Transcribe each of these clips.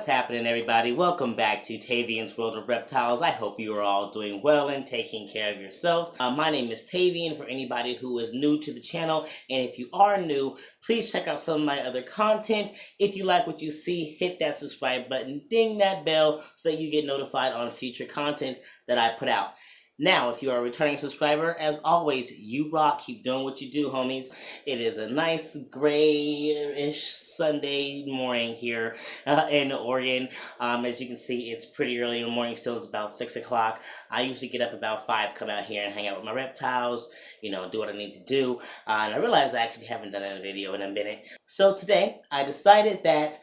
What's happening, everybody? Welcome back to Tavian's World of Reptiles. I hope you are all doing well and taking care of yourselves. My name is Tavian for anybody who is new to the channel, and if you are new, please check out some of my other content. If you like what you see, hit that subscribe button, ding that bell so that you get notified on future content that I put out. Now, if you are a returning subscriber, as always, you rock. Keep doing what you do, homies. It is a nice grayish Sunday morning here in Oregon. As you can see, it's pretty early in the morning still. It's about 6 o'clock. I usually get up about 5, come out here and hang out with my reptiles, do what I need to do. And I realized I actually haven't done a video in a minute. So today, I decided that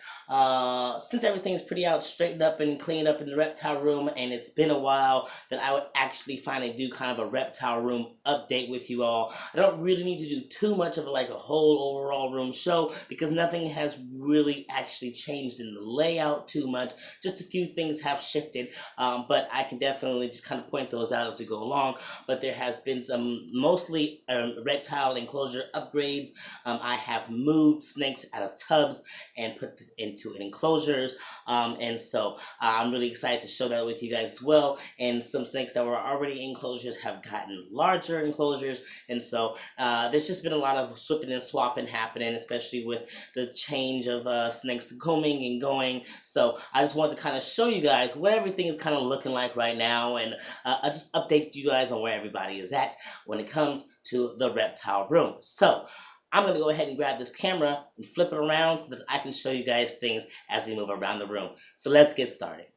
since everything's pretty out straightened up and cleaned up in the reptile room, and it's been a while, that I would actually finally do kind of a reptile room update with you all. I don't really need to do too much of a whole overall room show because nothing has really actually changed in the layout too much. Just a few things have shifted, but I can definitely just kind of point those out as we go along. But there has been some mostly reptile enclosure upgrades. I have moved snakes out of tubs and put them into enclosures, and so I'm really excited to show that with you guys as well. And some snakes that were already enclosures have gotten larger enclosures, and so there's just been a lot of swapping and swapping happening, especially with the change of snakes coming and going. So I just wanted to kind of show you guys what everything is kind of looking like right now, and I just update you guys on where everybody is at when it comes to the reptile room. So I'm going to go ahead and grab this camera and flip it around so that I can show you guys things as we move around the room. So let's get started.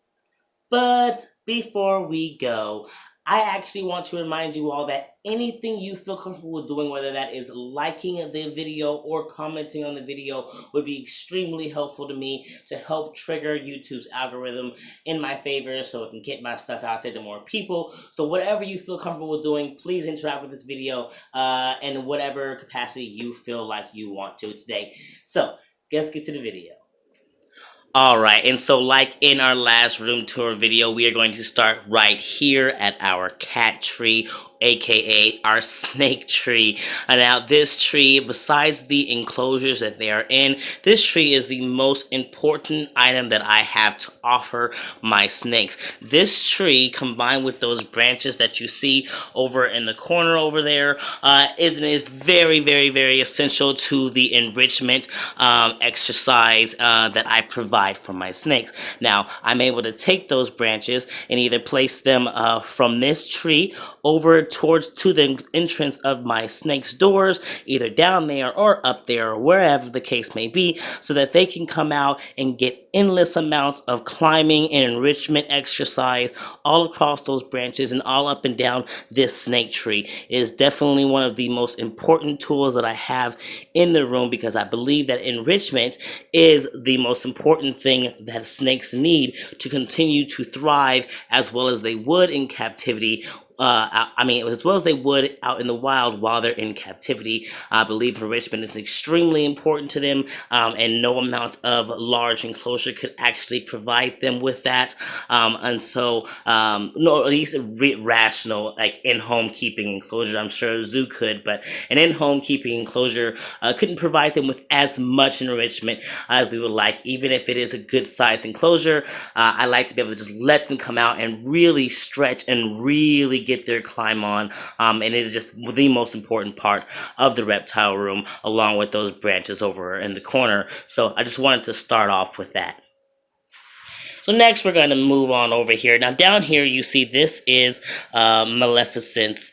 But before we go, I actually want to remind you all that anything you feel comfortable with doing, whether that is liking the video or commenting on the video, would be extremely helpful to me to help trigger YouTube's algorithm in my favor so it can get my stuff out there to more people. So whatever you feel comfortable with doing, please interact with this video in whatever capacity you feel like you want to today. So let's get to the video. Alright, and so like in our last room tour video, we are going to start right here at our cat tree, aka our snake tree. And now this tree, besides the enclosures that they are in, this tree is the most important item that I have to offer my snakes. This tree, combined with those branches that you see over in the corner over there, is very, very, very essential to the enrichment exercise that I provide for my snakes. Now, I'm able to take those branches and either place them from this tree over to the entrance of my snake's doors, either down there or up there or wherever the case may be, so that they can come out and get endless amounts of climbing and enrichment exercise all across those branches and all up and down this snake tree. It is definitely one of the most important tools that I have in the room because I believe that enrichment is the most important thing that snakes need to continue to thrive as well as they would in captivity. As well as they would out in the wild while they're in captivity. I believe enrichment is extremely important to them, and no amount of large enclosure could actually provide them with that. No, at least rational, like in-home keeping enclosure. I'm sure a zoo could, but an in-home keeping enclosure couldn't provide them with as much enrichment as we would like, even if it is a good size enclosure. I like to be able to just let them come out and really stretch and really get their climb on, and it is just the most important part of the reptile room, along with those branches over in the corner. So I just wanted to start off with that. So next we're going to move on over here. Now down here you see this is Artemis's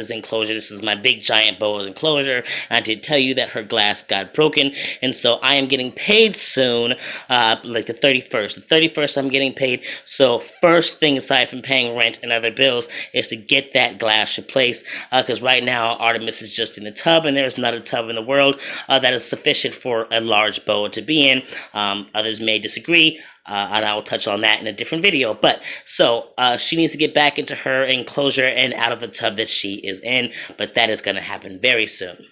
enclosure. This is my big giant boa enclosure. And I did tell you that her glass got broken, and so I am getting paid soon, like the 31st. The 31st I'm getting paid. So first thing aside from paying rent and other bills is to get that glass replaced, because right now Artemis is just in the tub, and there's not a tub in the world that is sufficient for a large boa to be in. Others may disagree. And I will touch on that in a different video. But so she needs to get back into her enclosure and out of the tub that she is in. But that is going to happen very soon.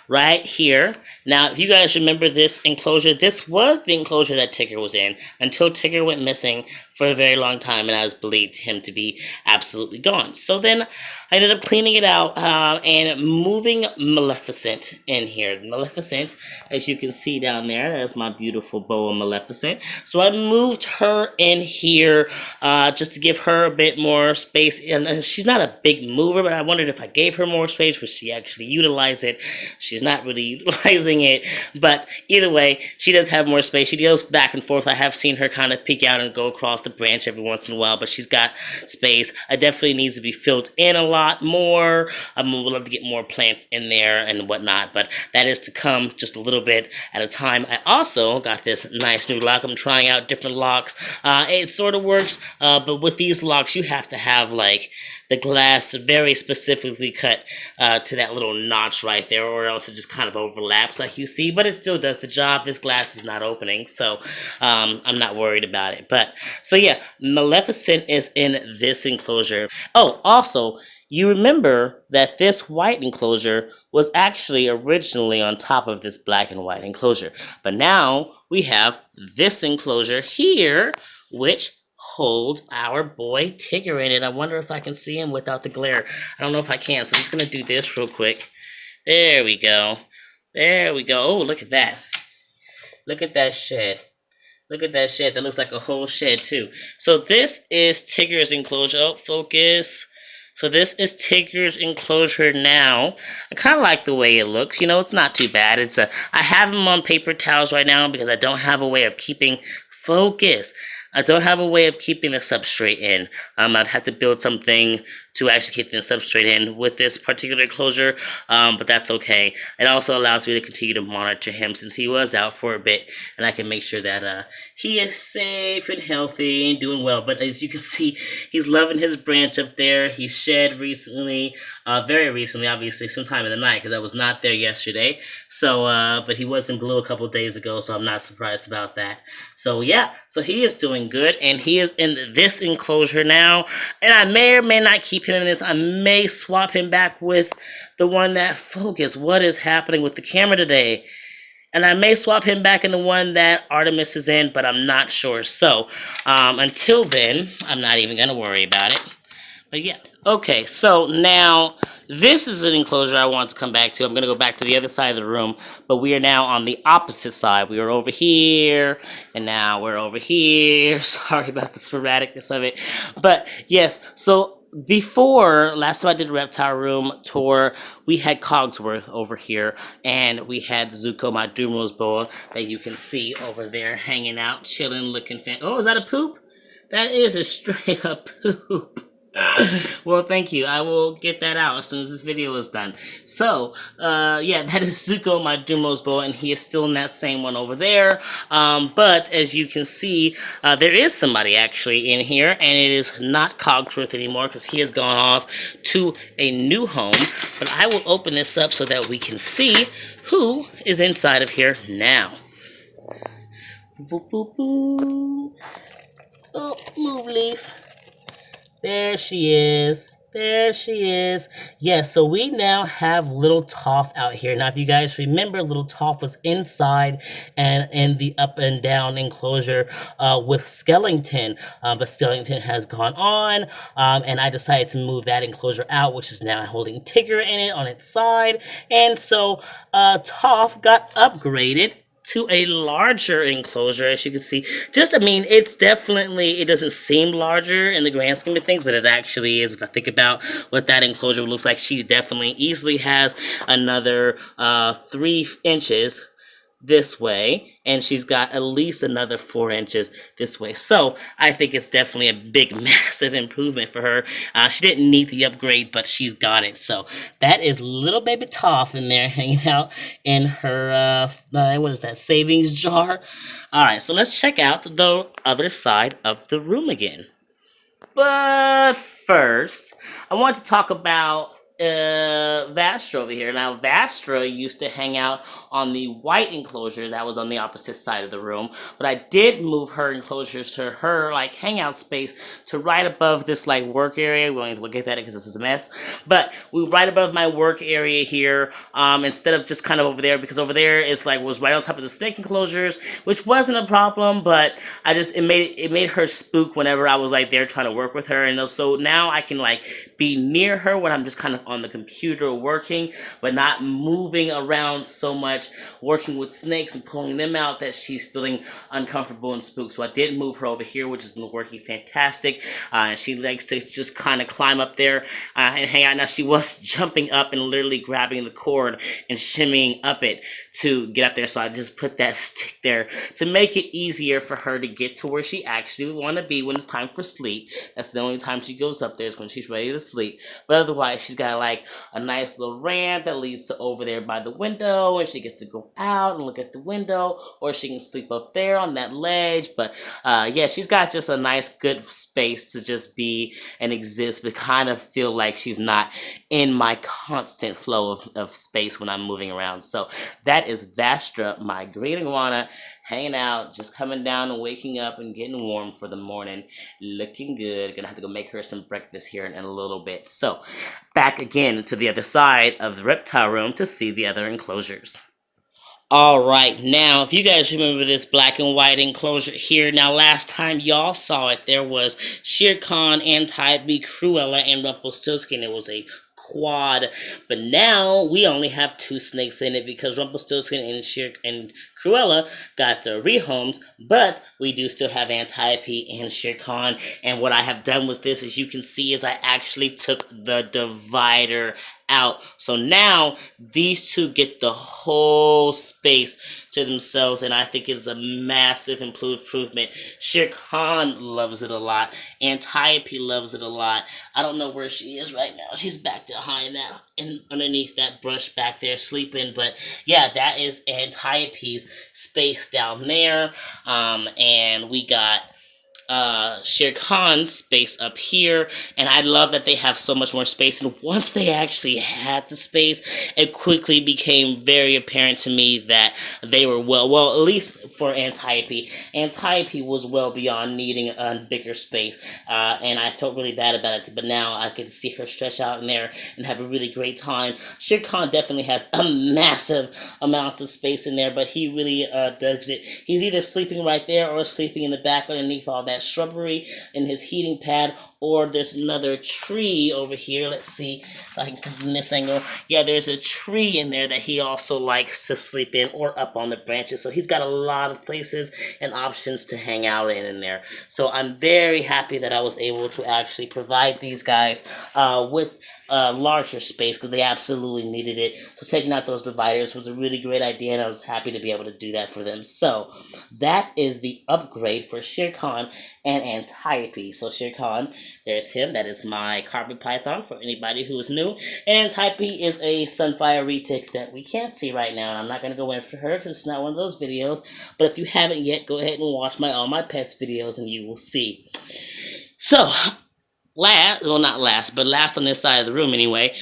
Right here. Now, if you guys remember this enclosure, this was the enclosure that Tigger was in until Tigger went missing for a very long time, and I was believed him to be absolutely gone. So then I ended up cleaning it out and moving Maleficent in here. Maleficent, as you can see down there, that's my beautiful boa Maleficent. So I moved her in here just to give her a bit more space. And she's not a big mover, but I wondered if I gave her more space, would she actually utilize it? She's not really utilizing it, but either way, she does have more space. She goes back and forth. I have seen her kind of peek out and go across the branch every once in a while, but she's got space. It definitely needs to be filled in a lot more. I would love to get more plants in there and whatnot, but that is to come just a little bit at a time. I also got this nice new lock. I'm trying out different locks. It sort of works, but with these locks, you have to have like the glass very specifically cut to that little notch right there, or else it just kind of overlaps like you see, but it still does the job. This glass is not opening, so I'm not worried about it. But so yeah, Maleficent is in this enclosure. Oh, also, you remember that this white enclosure was actually originally on top of this black and white enclosure, but now we have this enclosure here, which holds our boy Tigger in it. I wonder if I can see him without the glare. I don't know if I can, so I'm just going to do this real quick. There we go. There we go. Oh, look at that. Look at that shed. Look at that shed. That looks like a whole shed, too. So this is Tigger's enclosure. Oh, focus. So this is Tigger's enclosure now. I kind of like the way it looks. You know, it's not too bad. I have him on paper towels right now because I don't have a way of keeping focus. I don't have a way of keeping the substrate in. I'd have to build something to actually keep the substrate in with this particular enclosure, but that's okay. It also allows me to continue to monitor him since he was out for a bit, and I can make sure that he is safe and healthy and doing well. But as you can see, he's loving his branch up there. He shed recently, very recently, obviously, sometime in the night, because I was not there yesterday. So, but he was in blue a couple days ago, so I'm not surprised about that. So yeah, so he is doing good, and he is in this enclosure now, and I may or may not keep him in this. I may swap him back with the one that focus. What is happening with the camera today? And I may swap him back in the one that Artemis is in, but I'm not sure. So until then, I'm not even gonna worry about it. But yeah. Okay, so now this is an enclosure I want to come back to. I'm going to go back to the other side of the room, but we are now on the opposite side. We were over here, and now we're over here. Sorry about the sporadicness of it. But yes, so before, last time I did a reptile room tour, we had Cogsworth over here, and we had Zuko, my Doomrose boa, that you can see over there hanging out, chilling, looking fan. Oh, is that a poop? That is a straight up poop. Well, thank you. I will get that out as soon as this video is done. So, yeah, that is Zuko, my Dumos boa, and he is still in that same one over there. But as you can see, there is somebody actually in here, and it is not Cogsworth anymore because he has gone off to a new home. But I will open this up so that we can see who is inside of here now. Boop, boop, boop. Oh, move, Leaf. There she is. There she is. Yes, so we now have Little Toph out here. Now, if you guys remember, Little Toph was inside and in the up and down enclosure with Skellington. But Skellington has gone on, and I decided to move that enclosure out, which is now holding Tigger in it on its side. And so Toph got upgraded to a larger enclosure, as you can see. Just, I mean, it's definitely, it doesn't seem larger in the grand scheme of things, but it actually is. If I think about what that enclosure looks like, she definitely easily has another 3 inches this way, and she's got at least another 4 inches this way. So I think it's definitely a big, massive improvement for her. She didn't need the upgrade, but she's got it. So that is little baby Toph in there hanging out in her, what is that, savings jar? All right, so let's check out the other side of the room again. But first, I want to talk about Vastra over here. Now, Vastra used to hang out on the white enclosure that was on the opposite side of the room, but I did move her enclosures to her like hangout space to right above this like work area. We won't even look at that because this is a mess. But we right above my work area here, instead of just kind of over there, because over there is like was right on top of the snake enclosures, which wasn't a problem, but it made her spook whenever I was like there trying to work with her, and so now I can like be near her when I'm just kind of on the computer working, but not moving around so much, working with snakes and pulling them out that she's feeling uncomfortable and spooked. So I did move her over here, which has been working fantastic. She likes to just kind of climb up there and hang out. Now she was jumping up and literally grabbing the cord and shimmying up it to get up there. So I just put that stick there to make it easier for her to get to where she actually want to be when it's time for sleep. That's the only time she goes up there is when she's ready to sleep. But otherwise, she's got like a nice little ramp that leads to over there by the window, and she gets to go out and look at the window, or she can sleep up there on that ledge. But yeah, she's got just a nice, good space to just be and exist, but kind of feel like she's not in my constant flow of space when I'm moving around. So that is Vastra, my green iguana, hanging out, just coming down and waking up and getting warm for the morning. Looking good. Gonna have to go make her some breakfast here in a little bit. So, back again to the other side of the reptile room to see the other enclosures. Alright, now, if you guys remember this black and white enclosure here, now last time y'all saw it, there was Shere Khan, Antiope, Cruella, and Rumpelstiltskin. It was a quad, but now we only have two snakes in it because Rumpelstiltskin and Cruella got rehomed, but we do still have Antiope and Shere Khan. And what I have done with this, as you can see, is I actually took the divider out. So now these two get the whole space to themselves, and I think it's a massive improvement. Shere Khan loves it a lot. Antiope loves it a lot. I don't know where she is right now. She's back there behind that, underneath that brush back there sleeping. But yeah, that is Antiope's space down there. And we got Shere Khan's space up here, and I love that they have so much more space. And once they actually had the space, it quickly became very apparent to me that they were well, at least for Antiope. Antiope was well beyond needing a bigger space, and I felt really bad about it. But now I could see her stretch out in there and have a really great time. Shere Khan definitely has a massive amount of space in there, but he really does it. He's either sleeping right there or sleeping in the back underneath all that shrubbery in his heating pad, or there's another tree over here. Let's see if I can come from this angle. Yeah, there's a tree in there that he also likes to sleep in, or up on the branches. So he's got a lot of places and options to hang out in there. So I'm very happy that I was able to actually provide these guys with larger space, because they absolutely needed it. So taking out those dividers was a really great idea, and I was happy to be able to do that for them. So that is the upgrade for Shere Khan and Antiope. So Shere Khan, there's him. That is my carpet python for anybody who is new. And Antiope is a sunfire retic that we can't see right now. I'm not going to go in for her because it's not one of those videos. But if you haven't yet, go ahead and watch my All My Pets videos and you will see. So, last on this side of the room anyway,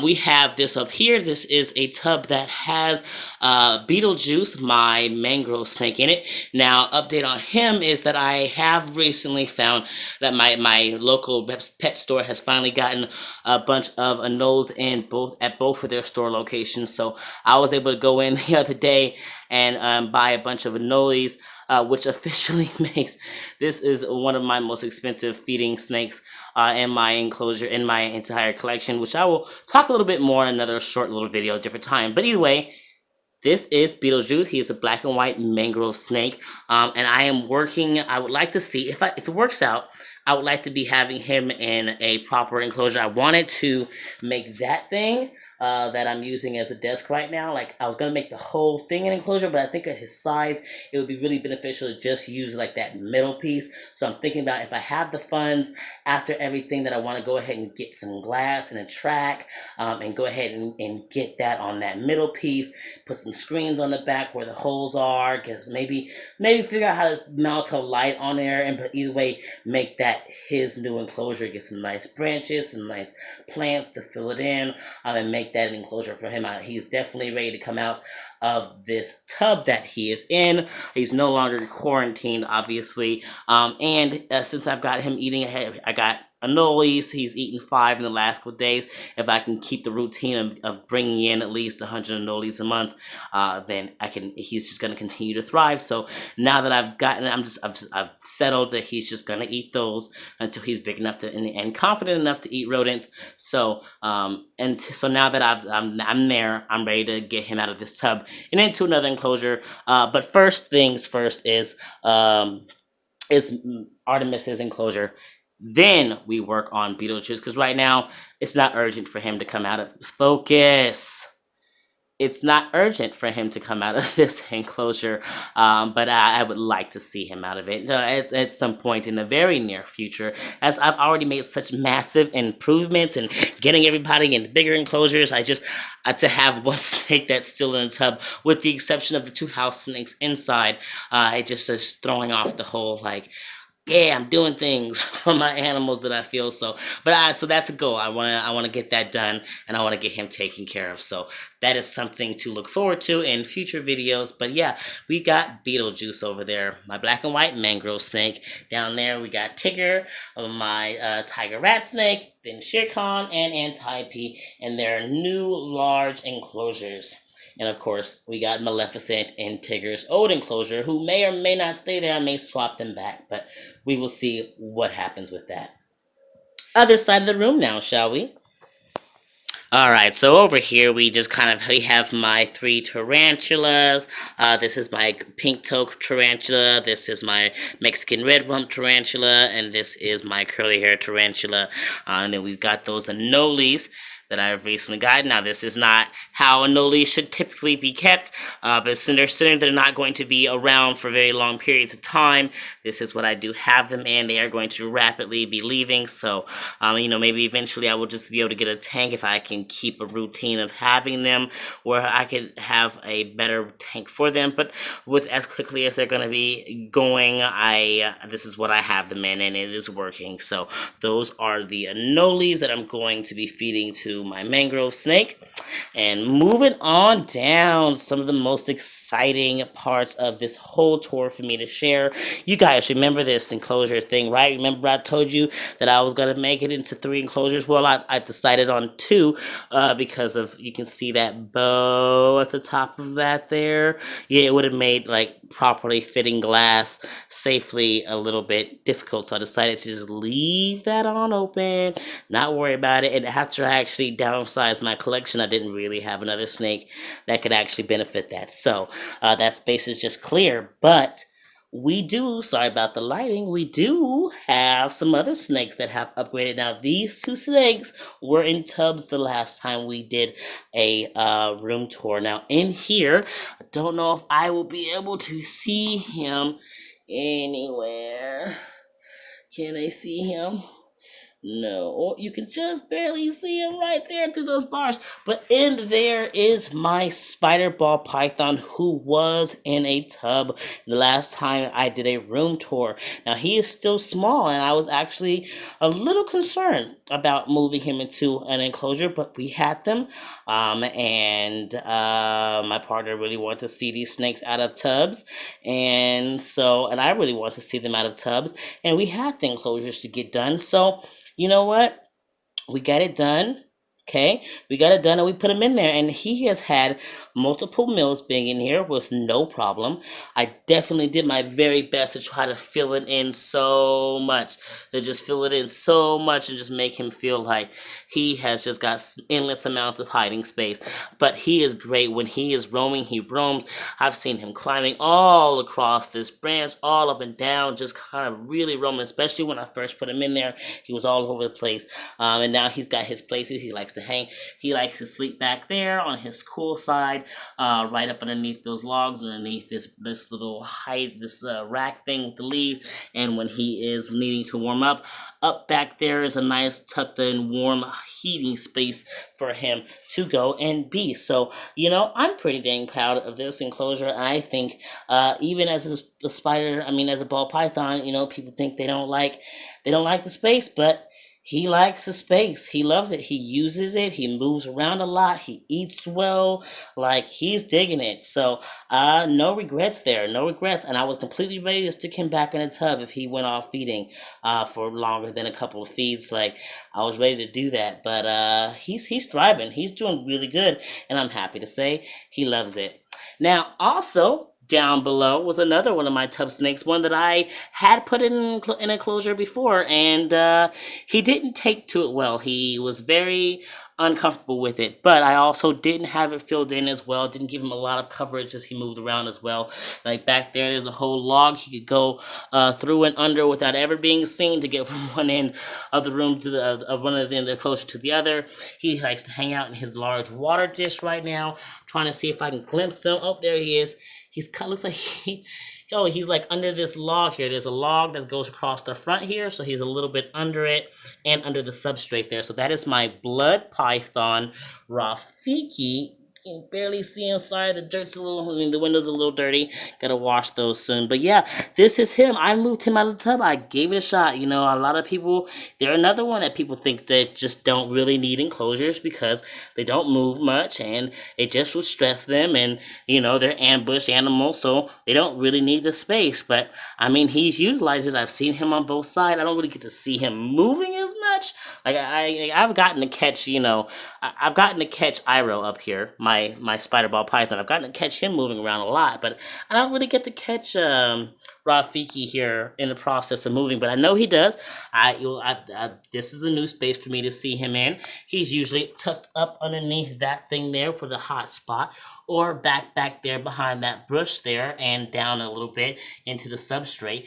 we have this up here. This is a tub that has Beetlejuice, my mangrove snake, in it. Now, update on him is that I have recently found that my local pet store has finally gotten a bunch of anoles in both of their store locations. So I was able to go in the other day and buy a bunch of anoles, which officially makes this is one of my most expensive feeding snakes in my enclosure, in my entire collection, which I will talk a little bit more in another short little video, different time. But either way, this is Beetlejuice. He is a black and white mangrove snake, and I am working. I would like to see if it works out. I would like to be having him in a proper enclosure. I wanted to make that thing that I'm using as a desk right now. Like I was gonna make the whole thing an enclosure, but I think at his size, it would be really beneficial to just use like that middle piece. So I'm thinking about if I have the funds after everything that I want to go ahead and get some glass and a track, and go ahead and get that on that middle piece. Put some screens on the back where the holes are. Cause maybe figure out how to mount a light on there, and but either way, make that his new enclosure. Get some nice branches, some nice plants to fill it in, and make that an enclosure for him. He's definitely ready to come out of this tub that he is in. He's no longer quarantined, obviously. And since I've got him eating ahead, I got cannolis. He's eaten 5 in the last couple of days. If I can keep the routine of bringing in at least 100 cannolis a month, then I can. He's just going to continue to thrive. So now that I've settled that he's just going to eat those until he's big enough to and confident enough to eat rodents. So so now that I'm there, I'm ready to get him out of this tub and into another enclosure. But first things first is Artemis's enclosure. Then we work on Beetlejuice because right now it's not urgent for him to come out of focus. It's not urgent for him to come out of this enclosure, but I would like to see him out of it at some point in the very near future, as I've already made such massive improvements and getting everybody in bigger enclosures. I just to have one snake that's still in the tub, with the exception of the 2 house snakes inside, it just is throwing off the whole like, yeah, I'm doing things for my animals that I feel so. So that's a goal. I wanna get that done, and I wanna get him taken care of. So that is something to look forward to in future videos. But yeah, we got Beetlejuice over there, my black and white mangrove snake. Down there we got Tigger, my tiger rat snake, then Shere Khan and Antiope, and their new large enclosures. And of course, we got Maleficent in Tigger's old enclosure, who may or may not stay there. I may swap them back, but we will see what happens with that. Other side of the room now, shall we? All right, so over here we have my 3 tarantulas. This is my pink toe tarantula. This is my Mexican red rump tarantula, and this is my curly hair tarantula. And then we've got those anoles that I've recently gotten. Now, this is not how anoles should typically be kept, but since they're not going to be around for very long periods of time, this is what I do have them in. They are going to rapidly be leaving, so maybe eventually I will just be able to get a tank if I can keep a routine of having them, where I could have a better tank for them. But with as quickly as they're going to be going, this is what I have them in, and it is working. So those are the anoles that I'm going to be feeding to my mangrove snake. And moving on down, some of the most exciting parts of this whole tour for me to share. You guys remember this enclosure thing, right? Remember I told you that I was going to make it into 3 enclosures? Well, I decided on 2 because of, you can see that bow at the top of that there. Yeah, it would have made like properly fitting glass safely a little bit difficult. So I decided to just leave that on open, not worry about it. And after I actually downsized my collection, I didn't really have another snake that could actually benefit that. So that space is just clear. But sorry about the lighting, we do have some other snakes that have upgraded. Now, these 2 snakes were in tubs the last time we did a room tour. Now, in here, I don't know if I will be able to see him anywhere. Can I see him? No, or you can just barely see him right there through those bars. But in there is my spider ball python, who was in a tub the last time I did a room tour. Now, he is still small, and I was actually a little concerned about moving him into an enclosure, but we had them. And my partner really wanted to see these snakes out of tubs. And I really want to see them out of tubs. And we had the enclosures to get done. So, you know what? We got it done. Okay, we got it done, and we put him in there, and he has had multiple meals being in here with no problem. I definitely did my very best to try to fill it in so much, and just make him feel like he has just got endless amounts of hiding space. But he is great when he is roaming. He roams. I've seen him climbing all across this branch, all up and down, just kind of really roaming. Especially when I first put him in there, he was all over the place. And now he's got his places he likes to hang. He likes to sleep back there on his cool side, right up underneath those logs, underneath this little height, this rack thing with the leaves. And when he is needing to warm up back there is a nice tucked in warm heating space for him to go and be. So I'm pretty dang proud of this enclosure. I think even as a spider, I mean as a ball python, people think they don't like the space, but he likes the space. He loves it. He uses it. He moves around a lot. He eats well. Like he's digging it. So no regrets there. No regrets. And I was completely ready to stick him back in the tub if he went off feeding for longer than a couple of feeds. Like I was ready to do that. But he's thriving. He's doing really good. And I'm happy to say he loves it. Now, also down below was another one of my tub snakes, one that I had put in an enclosure before, and he didn't take to it well. He was very uncomfortable with it, but I also didn't have it filled in as well. Didn't give him a lot of coverage as he moved around as well. Like back there's a whole log he could go through and under without ever being seen to get from one end of the room to the one of the end of the enclosure to the other. He likes to hang out in his large water dish right now, trying to see if I can glimpse him. Oh, there he is. Looks like he's like under this log here. There's a log that goes across the front here, so he's a little bit under it and under the substrate there. So that is my blood python, Rafiki. You can barely see inside. The dirt's a little, I mean, the window's a little dirty. Gotta wash those soon. But yeah, this is him. I moved him out of the tub. I gave it a shot. A lot of people, they're another one that people think that just don't really need enclosures because they don't move much and it just would stress them. And they're ambushed animals, so they don't really need the space. But I mean, he's utilized it. I've seen him on both sides. I don't really get to see him moving as much. Like I've gotten to catch, I've gotten to catch Iroh up here, my spider ball python. I've gotten to catch him moving around a lot, but I don't really get to catch Rafiki here in the process of moving. But I know he does. This is a new space for me to see him in. He's usually tucked up underneath that thing there for the hot spot, or back there behind that bush there, and down a little bit into the substrate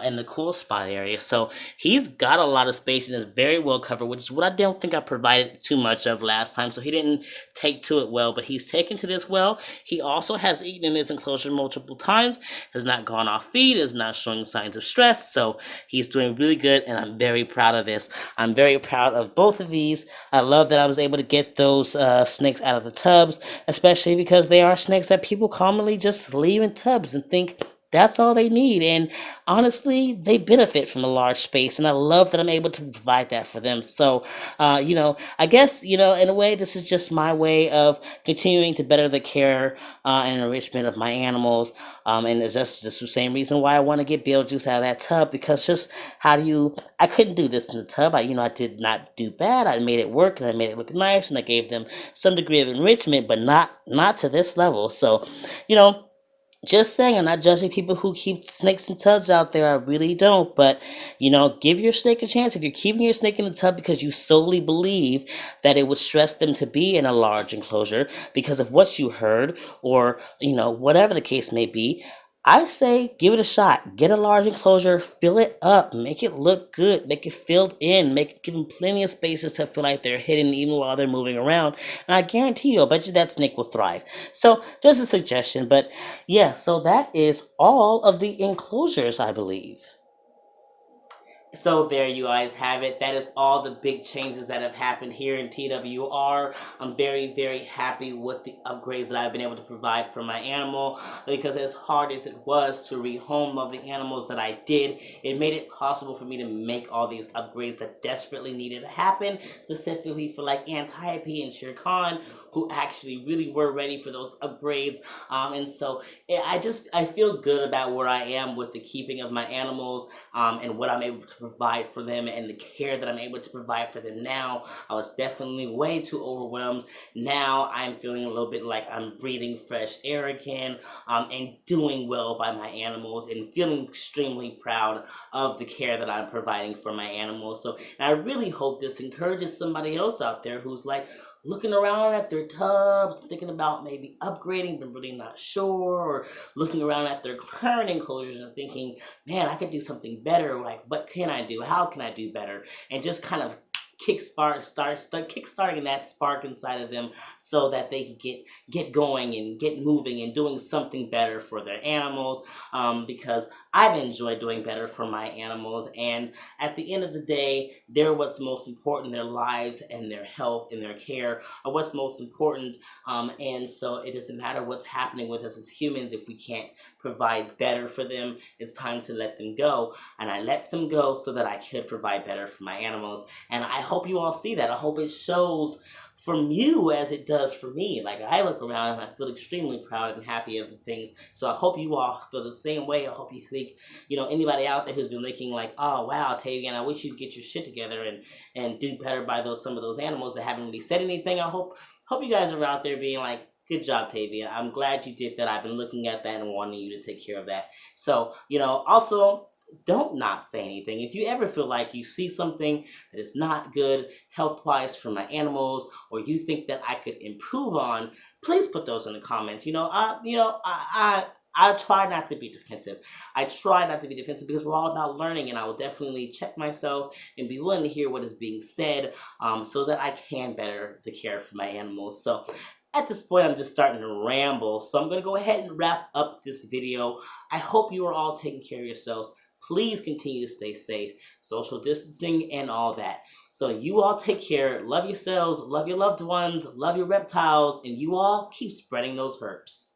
in the cool spot area. So he's got a lot of space and is very well covered, which is what I don't think I provided too much of last time. So he didn't take to it well, but he's taken to this well. He also has eaten in his enclosure multiple times, has not gone off feed, is not showing signs of stress. So he's doing really good, and I'm very proud of this. I'm very proud of both of these. I love that I was able to get those snakes out of the tubs, especially because they are snakes that people commonly just leave in tubs and think that's all they need. And honestly, they benefit from a large space, and I love that I'm able to provide that for them. So, I guess, in a way, this is just my way of continuing to better the care and enrichment of my animals. And it's just the same reason why I want to get Beetlejuice out of that tub, because just I couldn't do this in the tub. I did not do bad. I made it work, and I made it look nice, and I gave them some degree of enrichment, but not to this level. So, you know, just saying, I'm not judging people who keep snakes in tubs out there. I really don't. But, give your snake a chance. If you're keeping your snake in the tub because you solely believe that it would stress them to be in a large enclosure because of what you heard, or, whatever the case may be, I say give it a shot. Get a large enclosure, fill it up, make it look good, make it filled in, give them plenty of spaces to feel like they're hidden even while they're moving around. And I guarantee you, I bet you that snake will thrive. So, just a suggestion, but yeah, so that is all of the enclosures, I believe. So there you guys have it. That is all the big changes that have happened here in TWR. I'm very, very happy with the upgrades that I've been able to provide for my animal, because as hard as it was to rehome all the animals that I did, it made it possible for me to make all these upgrades that desperately needed to happen, specifically for like Antiope and Shere Khan, who actually really were ready for those upgrades. And so I feel good about where I am with the keeping of my animals, and what I'm able to provide for them and the care that I'm able to provide for them now. I was definitely way too overwhelmed. Now I'm feeling a little bit like I'm breathing fresh air again, and doing well by my animals, and feeling extremely proud of the care that I'm providing for my animals. So I really hope this encourages somebody else out there who's like looking around at their tubs, thinking about maybe upgrading, but really not sure, or looking around at their current enclosures and thinking, man, I could do something better. Like, what can I do? How can I do better? And just kind of kickstarting that spark inside of them so that they can get going and get moving and doing something better for their animals. Because I've enjoyed doing better for my animals, and at the end of the day, they're what's most important. Their lives and their health and their care are what's most important. And so it doesn't matter what's happening with us as humans. If we can't provide better for them, it's time to let them go. And I let them go so that I could provide better for my animals. And I hope you all see that. I hope it shows from you as it does for me. Like, I look around and I feel extremely proud and happy of the things. So I hope you all feel the same way. I hope you think, anybody out there who's been thinking like, oh wow, Tavian, I wish you'd get your shit together and do better by some of those animals that haven't really said anything. I hope you guys are out there being like, good job, Tavia. I'm glad you did that. I've been looking at that and wanting you to take care of that. So, also, don't not say anything. If you ever feel like you see something that is not good health-wise for my animals, or you think that I could improve on, please put those in the comments. I try not to be defensive. I try not to be defensive because we're all about learning, and I will definitely check myself and be willing to hear what is being said, so that I can better the care for my animals. So at this point, I'm just starting to ramble, so I'm going to go ahead and wrap up this video. I hope you are all taking care of yourselves. Please continue to stay safe, social distancing, and all that. So you all take care, love yourselves, love your loved ones, love your reptiles, and you all keep spreading those herps.